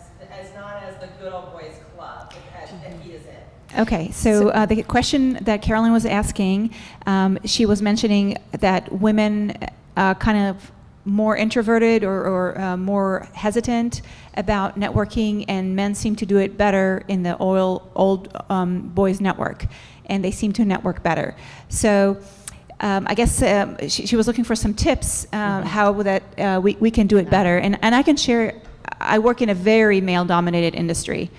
[SPEAKER 8] the good old boys club that he is in.
[SPEAKER 2] Okay, so the question that Caroline was asking, she was mentioning that women kind of more introverted or more hesitant about networking, and men seem to do it better in the old boys network, and they seem to network better. So I guess she was looking for some tips how that we can do it better, and I can share. I work in a very male-dominated industry,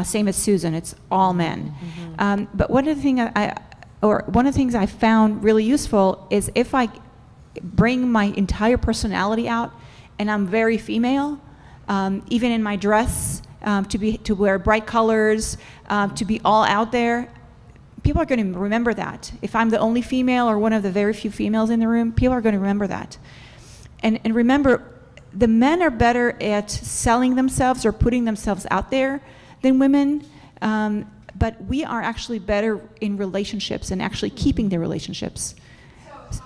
[SPEAKER 2] same as Susan. It's all men. But one of the things I found really useful is if I bring my entire personality out, and I'm very female, even in my dress, to wear bright colors, to be all out there. People are going to remember that. If I'm the only female or one of the very few females in the room, people are going to remember that. And remember, the men are better at selling themselves or putting themselves out there than women, but we are actually better in relationships and actually keeping the relationships.
[SPEAKER 7] So,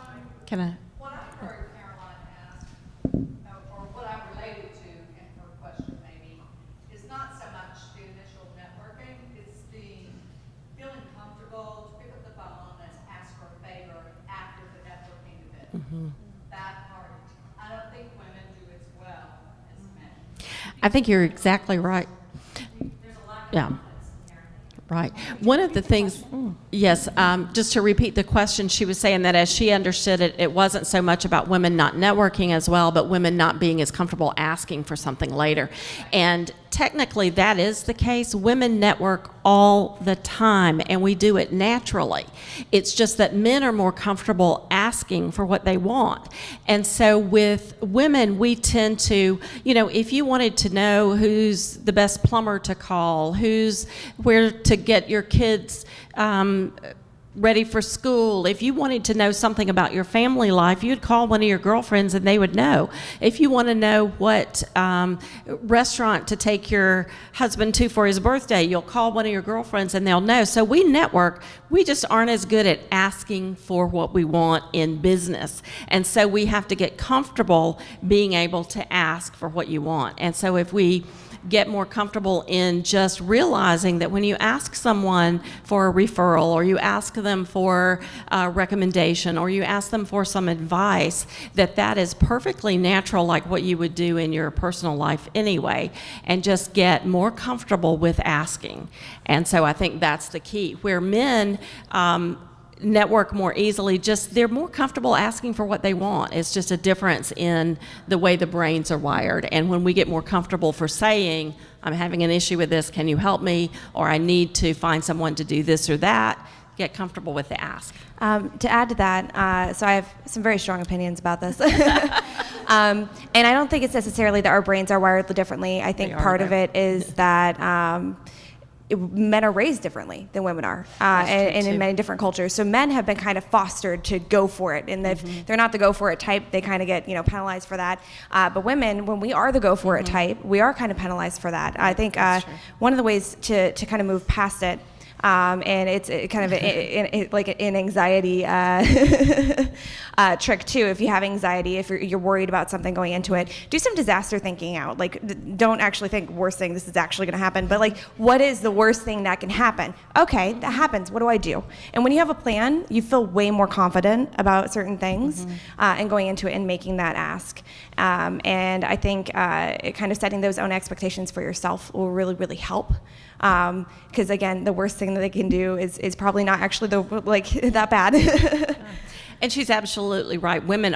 [SPEAKER 4] Can I?
[SPEAKER 7] what I heard Caroline ask, or what I related to in her question maybe, is not so much the initial networking, it's the feeling comfortable to pick up the phone and ask for a favor after the networking event. That part, I don't think women do as well as men.
[SPEAKER 4] I think you're exactly right.
[SPEAKER 7] There's a lack of
[SPEAKER 4] Yeah.
[SPEAKER 7] confidence inherently.
[SPEAKER 4] Right. One of the things, yes, just to repeat the question, she was saying that as she understood it, it wasn't so much about women not networking as well, but women not being as comfortable asking for something later. And technically that is the case. Women network all the time, and we do it naturally. It's just that men are more comfortable asking for what they want. And so with women, we tend to, if you wanted to know who's the best plumber to call, where to get your kids ready for school, if you wanted to know something about your family life, you'd call one of your girlfriends and they would know. If you want to know what restaurant to take your husband to for his birthday, you'll call one of your girlfriends and they'll know. So we network, we just aren't as good at asking for what we want in business. And so we have to get comfortable being able to ask for what you want. And so if we get more comfortable in just realizing that when you ask someone for a referral, or you ask them for a recommendation, or you ask them for some advice, that is perfectly natural, like what you would do in your personal life anyway, and just get more comfortable with asking. And so I think that's the key. Where men network more easily. Just they're more comfortable asking for what they want. It's just a difference in the way the brains are wired. And when we get more comfortable for saying, I'm having an issue with this, can you help me? Or I need to find someone to do this or that, get comfortable with the ask.
[SPEAKER 5] To add to that, so I have some very strong opinions about this. And I don't think it's necessarily that our brains are wired differently. I think part of it is that men are raised differently than women are, and in many different cultures. So men have been kind of fostered to go for it, and if they're not the go for it type, they kind of get penalized for that. But women, when we are the go for it type, we are kind of penalized for that. I think one of the ways to kind of move past it. And it's kind of like an anxiety trick too. If you have anxiety, if you're worried about something going into it, do some disaster thinking out. Like, don't actually think worst thing, this is actually going to happen, but like, what is the worst thing that can happen? Okay, that happens. What do I do? And when you have a plan, you feel way more confident about certain things and going into it and making that ask. And I think kind of setting those own expectations for yourself will really, really help. Because again, the worst thing that they can do is probably not actually that bad.
[SPEAKER 4] And she's absolutely right. Women,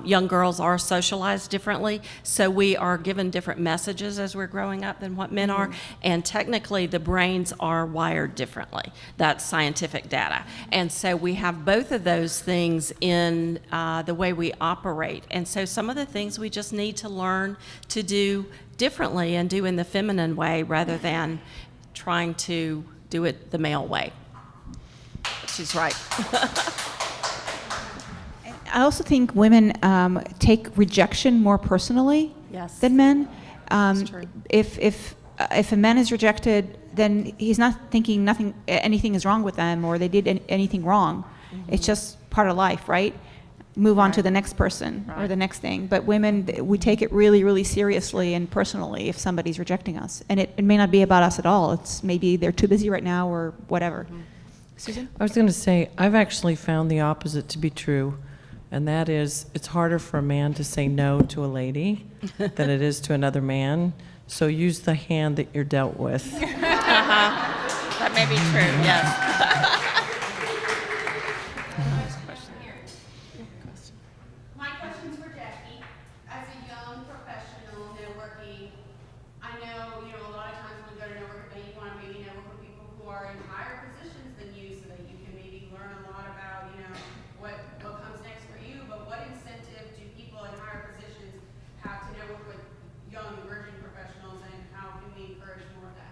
[SPEAKER 4] young girls are socialized differently, so we are given different messages as we're growing up than what men are, and technically the brains are wired differently. That's scientific data. And so we have both of those things in the way we operate. And so some of the things we just need to learn to do differently and do in the feminine way rather than trying to do it the male way. She's right.
[SPEAKER 2] I also think women take rejection more personally than men.
[SPEAKER 4] That's true.
[SPEAKER 2] If a man is rejected, then he's not thinking anything is wrong with them or they did anything wrong. It's just part of life, right? Move on to the next person or the next thing. But women, we take it really, really seriously and personally if somebody's rejecting us. And it may not be about us at all. It's maybe they're too busy right now or whatever. Susan?
[SPEAKER 6] I was going to say, I've actually found the opposite to be true, and that is it's harder for a man to say no to a lady than it is to another man. So use the hand that you're dealt with.
[SPEAKER 4] That may be true, yes.
[SPEAKER 9] My question's for Jacque. As a young professional networking, I know, a lot of times when you go to network event, you want to maybe network with people who are in higher positions than you so that you can maybe learn a lot about, what comes next for you. But what incentive do people in higher positions have to network with young emerging professionals, and how can we encourage more of that?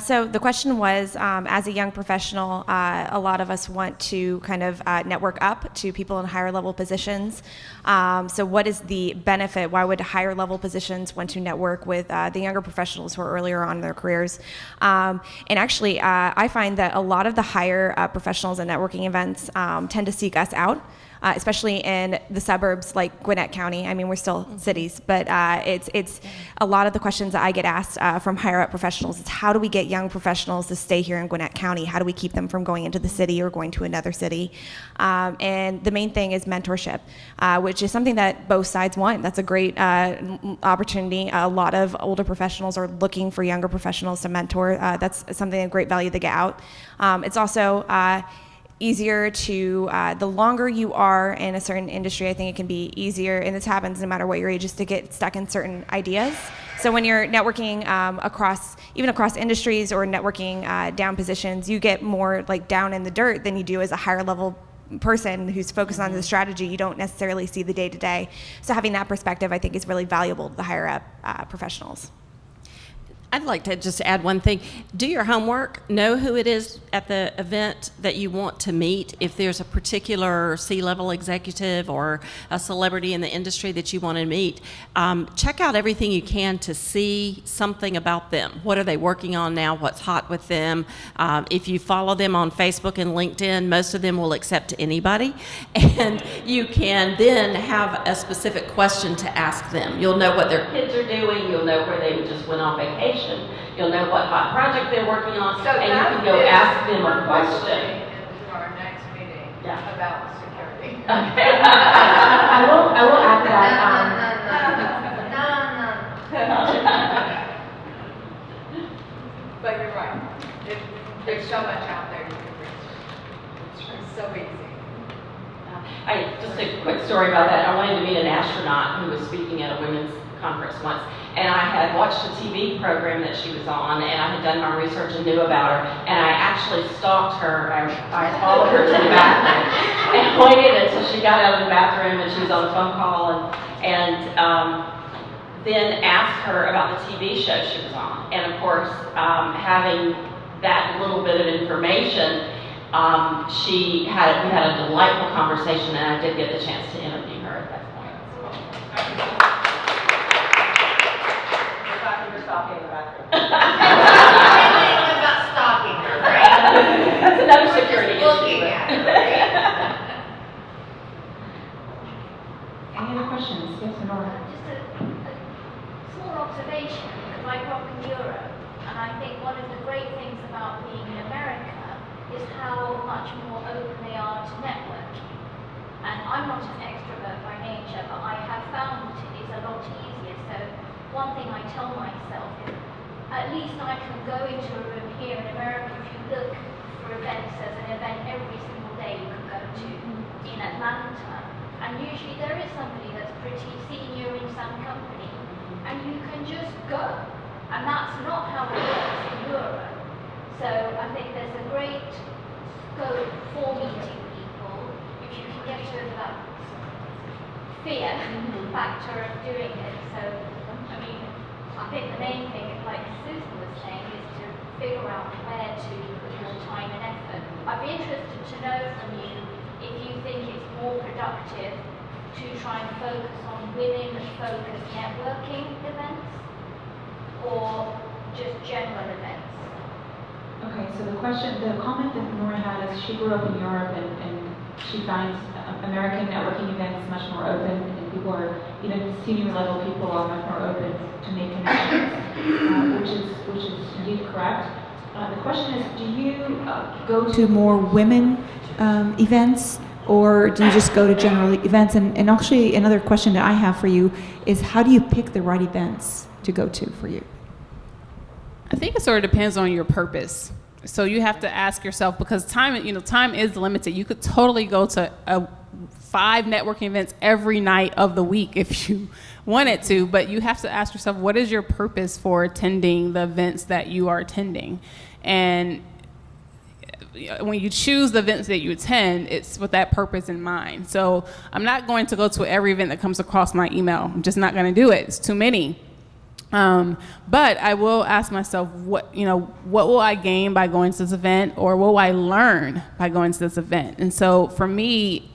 [SPEAKER 5] So the question was, as a young professional, a lot of us want to kind of network up to people in higher level positions. So what is the benefit? Why would higher level positions want to network with the younger professionals who are earlier on in their careers? And actually, I find that a lot of the higher professionals at networking events tend to seek us out. Especially in the suburbs like Gwinnett County. I mean, we're still cities, but it's a lot of the questions that I get asked from higher up professionals is how do we get young professionals to stay here in Gwinnett County? How do we keep them from going into the city or going to another city? And the main thing is mentorship, which is something that both sides want. That's a great opportunity. A lot of older professionals are looking for younger professionals to mentor. That's something of great value to get out. It's also easier to, the longer you are in a certain industry, I think it can be easier, and this happens no matter what your age is, to get stuck in certain ideas. So when you're networking across industries or networking down positions, you get more like down in the dirt than you do as a higher level person who's focused on the strategy. You don't necessarily see the day-to-day. So having that perspective, I think, is really valuable to the higher up professionals.
[SPEAKER 4] I'd like to just add one thing. Do your homework. Know who it is at the event that you want to meet. If there's a particular C-level executive or a celebrity in the industry that you want to meet, check out everything you can to see something about them. What are they working on now? What's hot with them? If you follow them on Facebook and LinkedIn, most of them will accept anybody. And you can then have a specific question to ask them. You'll know what their kids are doing. You'll know where they just went on vacation. You'll know what hot project they're working on, and you can go ask them a question.
[SPEAKER 7] Into our next meeting
[SPEAKER 9] about security.
[SPEAKER 5] I will add that.
[SPEAKER 7] But you're right. There's so much out there you can reach. It's so easy.
[SPEAKER 4] Just a quick story about that. I wanted to meet an astronaut who was speaking at a women's conference once, and I had watched a TV program that she was on, and I had done my research and knew about her, and I actually stalked her. I followed her to the bathroom and waited until she got out of the bathroom and she was on a phone call, and then asked her about the TV show she was on. And of course, having that little bit of information, we had a delightful conversation, and I did get the chance to interview her at that point.
[SPEAKER 8] You're stalking in the bathroom.
[SPEAKER 7] About stalking her, right?
[SPEAKER 4] That's another security issue.
[SPEAKER 7] Looking at her, right?
[SPEAKER 10] Any other questions? Yes, Nora?
[SPEAKER 11] Just a small observation, because I grew up in Europe, and I think one of the great things about being in America is how much more open they are to networking. And I'm not an extrovert by nature, but I have found it's a lot easier. So one thing I tell myself is, at least I can go into a room here in America. If you look for events, there's an event every single day you can go to in Atlanta. And usually there is somebody that's pretty senior in some company, and you can just go. And that's not how it works in Europe. So I think there's a great scope for meeting people if you can get over that fear factor of doing it. So, I mean, I think the main thing, like Susan was saying, is to figure out where to put your time and effort. I'd be interested to know from you if you think it's more productive to try and focus on women-focused networking events or just general events.
[SPEAKER 10] Okay, so the comment that Nora had is she grew up in Europe and she finds American networking events much more open, and people are, even senior level people are much more open to make connections, which is indeed correct. The question is, do you go to more women events, or do you just go to general events? And actually, another question that I have for you is, how do you pick the right events to go to for you?
[SPEAKER 3] I think it sort of depends on your purpose. So you have to ask yourself, because time is limited. You could totally go to 5 networking events every night of the week if you wanted to, but you have to ask yourself, what is your purpose for attending the events that you are attending? And when you choose the events that you attend, it's with that purpose in mind. So I'm not going to go to every event that comes across my email. I'm just not going to do it. It's too many. But I will ask myself, what will I gain by going to this event, or what will I learn by going to this event? And so for me,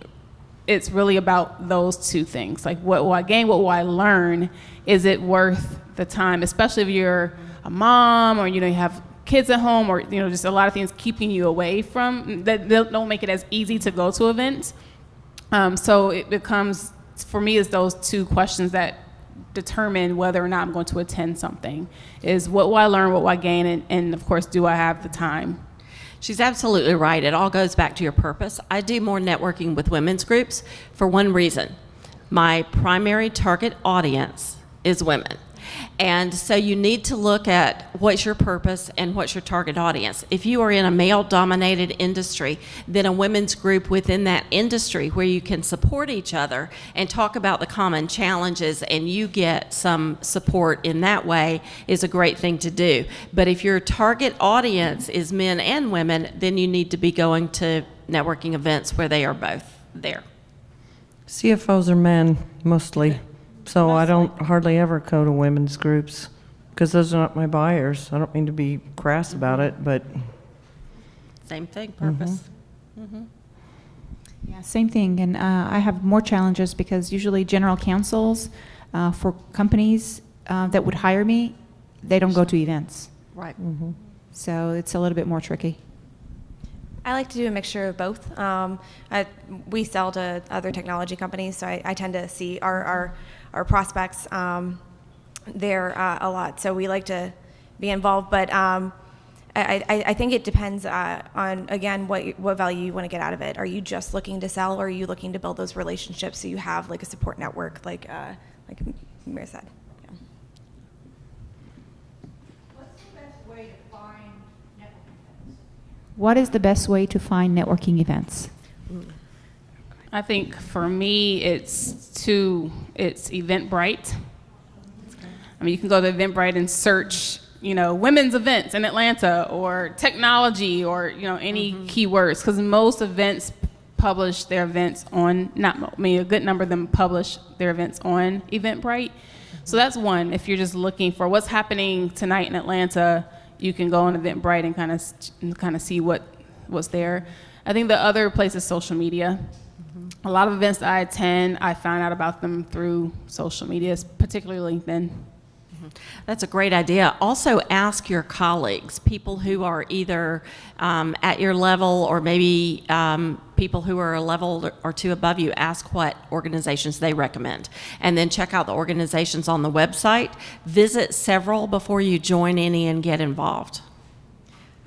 [SPEAKER 3] it's really about those two things. Like, what will I gain? What will I learn? Is it worth the time? Especially if you're a mom, or you have kids at home, or just a lot of things keeping you away from that don't make it as easy to go to events. So it becomes, for me, is those two questions that determine whether or not I'm going to attend something. Is what will I learn, what will I gain, and of course, do I have the time?
[SPEAKER 4] She's absolutely right. It all goes back to your purpose. I do more networking with women's groups for one reason. My primary target audience is women. And so you need to look at what's your purpose and what's your target audience. If you are in a male-dominated industry, then a women's group within that industry where you can support each other and talk about the common challenges and you get some support in that way is a great thing to do. But if your target audience is men and women, then you need to be going to networking events where they are both there.
[SPEAKER 6] CFOs are men, mostly. So I don't hardly ever go to women's groups because those are not my buyers. I don't mean to be crass about it, but...
[SPEAKER 4] Same thing, purpose.
[SPEAKER 2] Yeah, same thing. And I have more challenges because usually general counsels for companies that would hire me, they don't go to events.
[SPEAKER 4] Right.
[SPEAKER 2] So it's a little bit more tricky.
[SPEAKER 5] I like to do a mixture of both. We sell to other technology companies, so I tend to see our prospects there a lot. So we like to be involved, but I think it depends on, again, what value you want to get out of it. Are you just looking to sell, or are you looking to build those relationships so you have like a support network, like Myra said?
[SPEAKER 8] What's the best way
[SPEAKER 10] way to find networking events?
[SPEAKER 2] What is the best way to find networking events?
[SPEAKER 3] I think for me, it's Eventbrite. I mean, you can go to Eventbrite and search, women's events in Atlanta or technology or, any keywords, because most events publish their events on, a good number of them publish their events on Eventbrite. So that's one. If you're just looking for what's happening tonight in Atlanta, you can go on Eventbrite and kind of see what's there. I think the other place is social media. A lot of events that I attend, I find out about them through social media, particularly LinkedIn.
[SPEAKER 4] That's a great idea. Also, ask your colleagues, people who are either at your level or maybe people who are a level or two above you, ask what organizations they recommend. And then check out the organizations on the website. Visit several before you join any and get involved.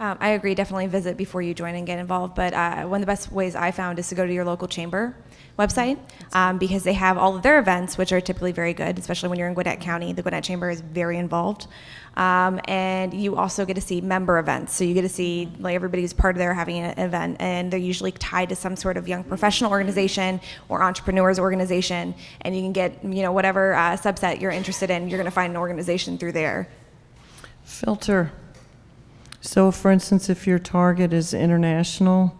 [SPEAKER 5] I agree, definitely visit before you join and get involved, but one of the best ways I found is to go to your local chamber website because they have all of their events, which are typically very good, especially when you're in Gwinnett County. The Gwinnett Chamber is very involved. And you also get to see member events. So you get to see like everybody who's part of there having an event, and they're usually tied to some sort of young professional organization or entrepreneurs organization, and you can get whatever subset you're interested in, you're going to find an organization through there.
[SPEAKER 6] Filter. So, for instance, if your target is international,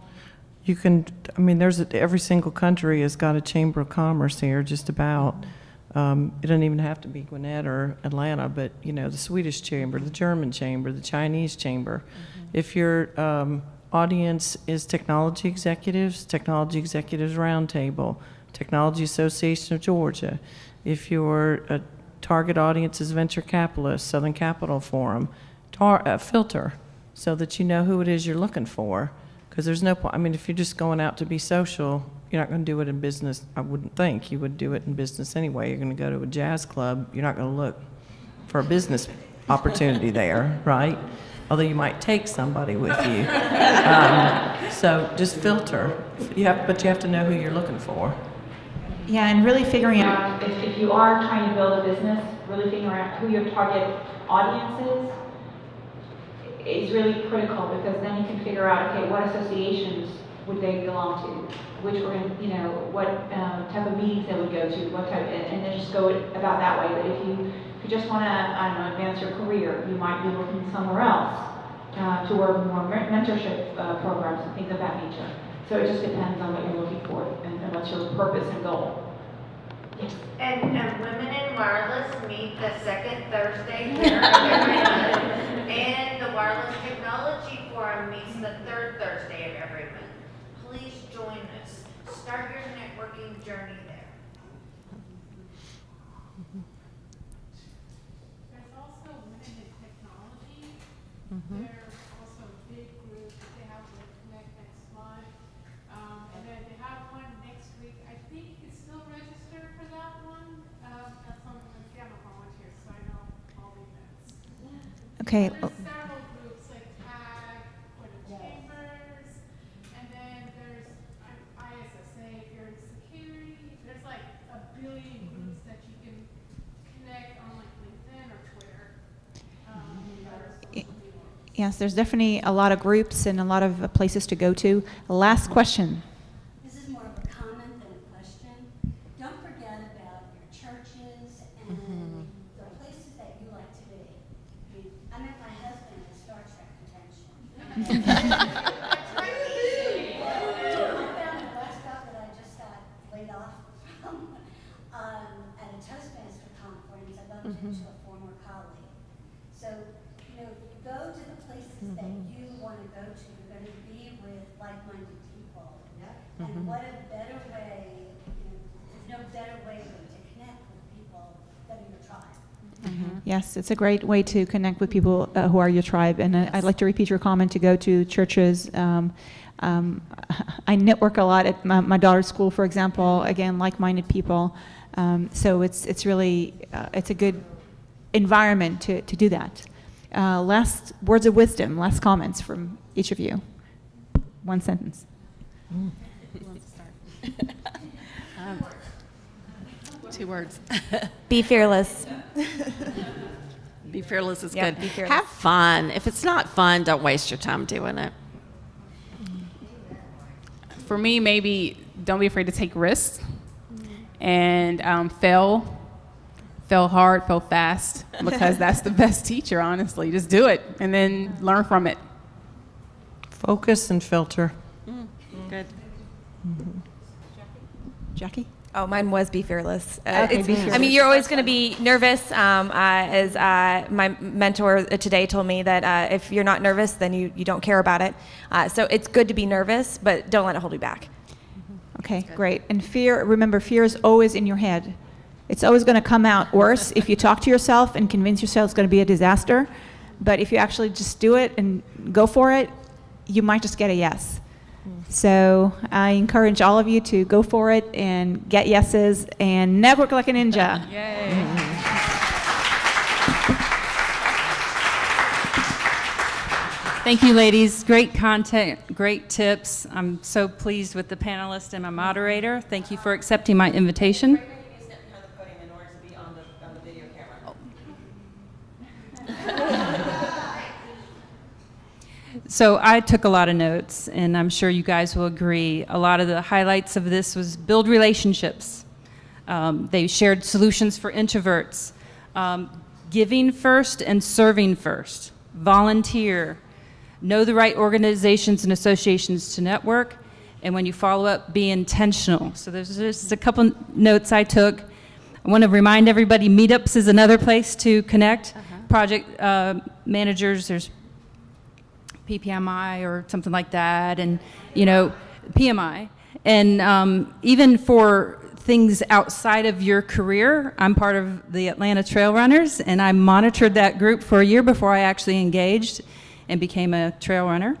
[SPEAKER 6] you can, every single country has got a chamber of commerce here, just about. It doesn't even have to be Gwinnett or Atlanta, but, the Swedish chamber, the German chamber, the Chinese chamber. If your audience is technology executives Roundtable, Technology Association of Georgia. If your target audience is venture capitalists, Southern Capital Forum, filter so that you know who it is you're looking for. Because there's no point, if you're just going out to be social, you're not going to do it in business. I wouldn't think you would do it in business anyway. You're going to go to a jazz club. You're not going to look for a business opportunity there, right? Although you might take somebody with you. So just filter. But you have to know who you're looking for.
[SPEAKER 2] Yeah, and really figuring out
[SPEAKER 10] If you are trying to build a business, really figuring out who your target audience is really critical, because then you can figure out, okay, what associations would they belong to, what type of meetings they would go to, and then just go about that way. But if you just want to, advance your career, you might be looking somewhere else toward more mentorship programs and things of that nature. So it just depends on what you're looking for and what's your purpose and goal. Yes.
[SPEAKER 12] And Women in Wireless meet the second Thursday here of every month, and the Wireless Technology Forum meets the third Thursday of every month. Please join us. Start your networking journey there.
[SPEAKER 13] There's also Women in Technology. They're also a big group. They have the Connect next month. And then they have one next week. I think you can still register for that one. That's on the volunteers, so I know all the events.
[SPEAKER 2] Okay.
[SPEAKER 13] There's several groups like TAG or the chambers, and then there's ISSA if you're in security. There's like a billion groups that you can connect on like LinkedIn or Twitter.
[SPEAKER 2] Yes, there's definitely a lot of groups and a lot of places to go to. Last question.
[SPEAKER 14] This is more of a comment than a question. Don't forget about your churches and the places that you like to be. I met my husband at Star Trek convention. I found a bus stop that I just got laid off from at a Toastmaster conference. I bumped into a former colleague. So, go to the places that you want to go to. You're going to be with like-minded people. And what a better way, there's no better way to connect with people than your tribe.
[SPEAKER 2] Yes, it's a great way to connect with people who are your tribe. And I'd like to repeat your comment to go to churches. I network a lot at my daughter's school, for example. Again, like-minded people. So it's really it's a good environment to do that. Last words of wisdom, last comments from each of you. One sentence.
[SPEAKER 4] Who wants to start? 2 words.
[SPEAKER 5] Be fearless.
[SPEAKER 4] Be fearless is
[SPEAKER 5] Yeah,
[SPEAKER 4] good.
[SPEAKER 5] be fearless.
[SPEAKER 4] Have fun. If it's not fun, don't waste your time doing it.
[SPEAKER 3] For me, maybe don't be afraid to take risks and fail hard, fail fast, because that's the best teacher, honestly. Just do it and then learn from it.
[SPEAKER 6] Focus and filter.
[SPEAKER 4] Good.
[SPEAKER 2] Jackie?
[SPEAKER 5] Oh, mine was be fearless.
[SPEAKER 2] Okay, be fearless.
[SPEAKER 5] I mean, you're always going to be nervous. As my mentor today told me that if you're not nervous, then you don't care about it. So it's good to be nervous, but don't let it hold you back.
[SPEAKER 2] Okay, great. And fear, remember, fear is always in your head. It's always going to come out worse if you talk to yourself and convince yourself it's going to be a disaster. But if you actually just do it and go for it, you might just get a yes. So I encourage all of you to go for it and get yeses and network like a ninja.
[SPEAKER 1] Thank you, ladies. Great content, great tips. I'm so pleased with the panelist and my moderator. Thank you for accepting my invitation.
[SPEAKER 8] Right now, you need to stand behind the podium in order to be on the video camera.
[SPEAKER 1] So I took a lot of notes, and I'm sure you guys will agree. A lot of the highlights of this was build relationships. They shared solutions for introverts, giving first and serving first, volunteer, know the right organizations and associations to network, and when you follow up, be intentional. So there's just a couple notes I took. I want to remind everybody, meetups is another place to connect. Project managers, there's PPMI or something like that, and PMI, and even for things outside of your career. I'm part of the Atlanta Trail Runners, and I monitored that group for a year before I actually engaged and became a trail runner.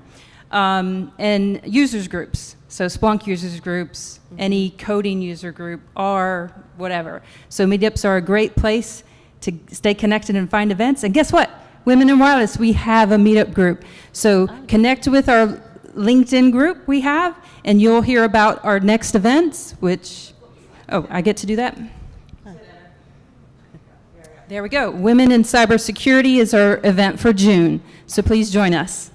[SPEAKER 1] And users groups, so Splunk users groups, any coding user group, or whatever. So meetups are a great place to stay connected and find events. And guess what? Women in Wireless, we have a meetup group. So connect with our LinkedIn group we have, and you'll hear about our next events, which, I get to do that? There we go. Women in Cybersecurity is our event for June. So please join us.